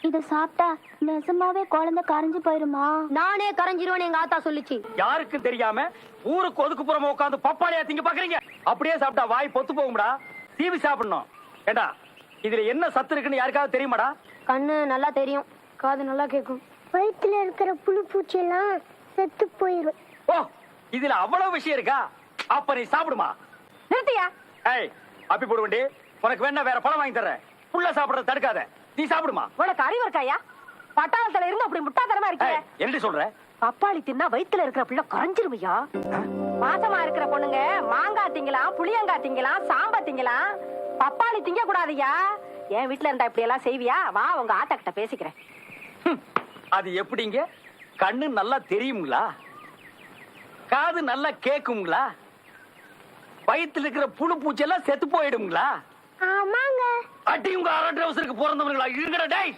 இத சாப்பிட்டா நெசமாவே குழந்தை கரைஞ்சு போயிருமா? நானே கரைஞ்சிருவேன் எங்க ஆத்தா சொல்லுச்சு. யாருக்கு தெரியாம ஊருக்கு ஒதுக்குப்புறமா உட்காந்து பப்பாளியா திங்க பாக்குறீங்க? அப்படியே சாப்பிட்டா வாய் பொத்து போகும்டா. சீவி சாப்பிடணும். ஏண்டா இதுல என்ன சத்து இருக்குன்னு யாருக்காவது தெரியுமாடா? கண்ணு நல்லா தெரியும், காது நல்லா கேட்கும். வயிற்றுல இருக்கிற புழு பூச்சி எல்லாம் செத்து போயிரும். ஓ, இதுல அவ்வளவு விஷயம் இருக்கா? அப்ப நீ சாப்பிடுமா. நிறுத்தியா? ஏய், அப்பி போடு வண்டி. உனக்கு வேணா வேற பழம் வாங்கி தர்றேன். புள்ள சாப்பிடறத தடுக்காத. நீ சாப்பிடுமா. உனக்கு அறிவு இருக்காயா? பட்டாளத்துல இருந்து அப்படி முட்டாத்தனமா இருக்கே. என்ன சொல்ற? பப்பாளி தின்னா வயித்துல இருக்கிற பிள்ளை கரைஞ்சிருமையா? மாசமா இருக்கிற பொண்ணுங்க மாங்காய் திங்கலாம், புளியங்காய் திங்கலாம், சாம்பா திங்கலாம், பப்பாளி திங்க கூடாதுயா. என் வீட்டுல இருந்தா இப்படி எல்லாம் செய்வியா? வா உங்க ஆத்தா கிட்ட பேசிக்கிறேன். அது எப்படிங்க? கண்ணு நல்லா தெரியுங்களா? காது நல்லா கேக்குங்களா? வயித்துல இருக்கிற புழு பூச்சி எல்லாம் செத்து போயிடுங்களா? ஆமாங்க. அடி உங்க அரட்டை அவசருக்கு பிறந்தவங்களா? இருங்கடா டேய்.